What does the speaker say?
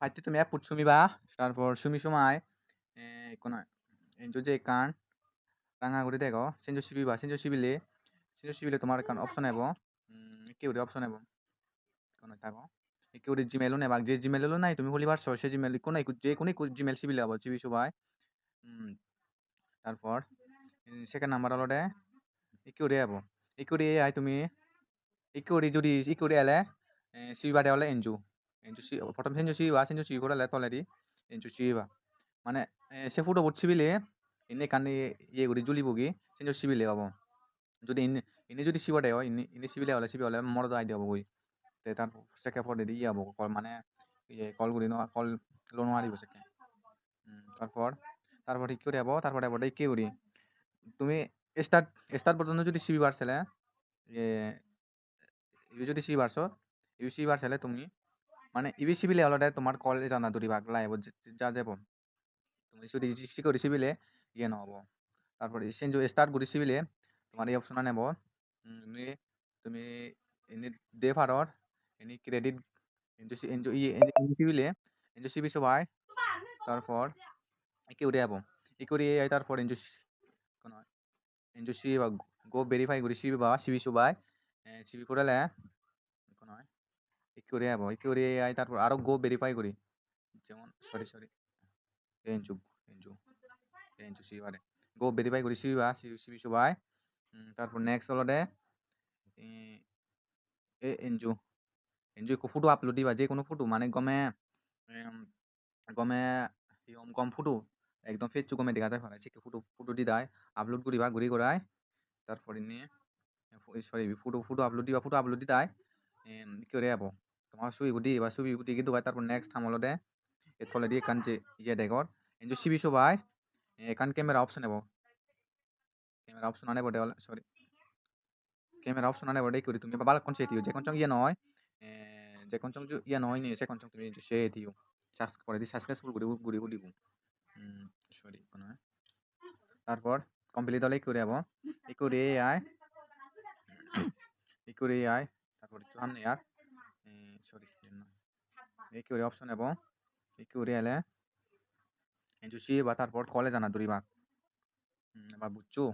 ফাইতে তুমি অ্যাপ সুমিবা তারপর সময় কোন এনজো যে কান রাঙা করে দেখো সেঞ্জো সিবিলে তোমার কান অপশন এবো কি ওরে অপশন এবো কোন থাকো কি ওরে জিমেইল নেবা যে জিমেইল নাই তুমি হলি পারছো সে জিমেইল কোন যে কোন জিমেইল সিবিলে আবার সিবি সবাই তারপর সেকেন্ড নাম্বার হলো দে কি ওরে এবো কি ওরে আই তুমি ইকুরি যদি ইকুরি এলে সিবা দেওয়ালে এনজু এনজু প্রথম সেঞ্জু সি করে তলেরি এনজু সিবা মানে সে ফুটো বুঝছি বিলে ইনে কানি ইয়ে করি জুলি বুগি সেঞ্জু সিবিলে হবো যদি ইনে যদি সিবা দেও ইনে সিবি হলে মরদ আই দেবো বই তে তার সেকে পড়ে দিয়ে যাবো কল মানে ইয়ে কল করি কল লোন মারিব সেকে তারপর তারপর ঠিক করে যাবো তারপরে যাবো কি করি তুমি স্টার্ট স্টার্ট পর্যন্ত যদি সিবি বাড়ছিলে ইবি যদি সি বারছো ইবি সি বারছিলে তুমি মানে ইবি সিবিলে অলরেডি তোমার কল জানা দূরি ভাগ লাইব যা যাব তুমি যদি সি করে সিবিলে ইয়ে নহব তারপরে সেঞ্জো স্টার্ট করে সিবিলে তোমার এই অপশন নেব তুমি তুমি এনি দে ফারর এনি ক্রেডিট এনজো এনজো ই এনজো সিবিলে এনজো সিবি সবাই তারপর কি উড়ে যাব ই করে তারপর এনজো কোন এনজো সি গো ভেরিফাই করে সিবি বা সিবি সবাই সিবি করলে কোন ইকুরি যাব ইকুরি আই তারপর আরো গো ভেরিফাই করি যেমন সরি এনজু এনজু এনজু সিবারে গো ভেরিফাই করি সিবা সিবি সবাই তারপর নেক্সট হলো দে এ এনজু এনজু কো ফটো আপলোড দিবা যে কোনো ফটো মানে গমে গমে গম ফটো একদম ফেসবুক গমে দেখা যায় ফেলাই সে ফটো ফটো দি দাই আপলোড করিবা ঘুরি করাই তারপর ইনি সরি ফটো আপলোড দি দাই কি করে যাব তোমার সুই গুদি কিন্তু তারপর নেক্সট থামলো দে এথলে দিয়ে কান যে ইয়ে দেখর এনজু সিবি সবাই এখান ক্যামেরা অপশন নেব ক্যামেরা অপশন আনে বটে সরি ক্যামেরা অপশন আনে বটে করি তুমি বাল কোন সেটিও যে কোন চং ইয়ে নয় যে কোন চং ইয়ে নয় নি সে কোন চং তুমি সে দিও সার্চ করে দি সাবস্ক্রাইব করে গুড়ি গুড়ি দিব সরি কোন তারপর কমপ্লিট হলে করে যাব এই করে আয় এই করে আয় তারপর সামনে আর সরি এই করে অপশন নেব এই করে এলে এনজু সি বা তারপর কলে জানা দূরি ভাগ বা বুঝছো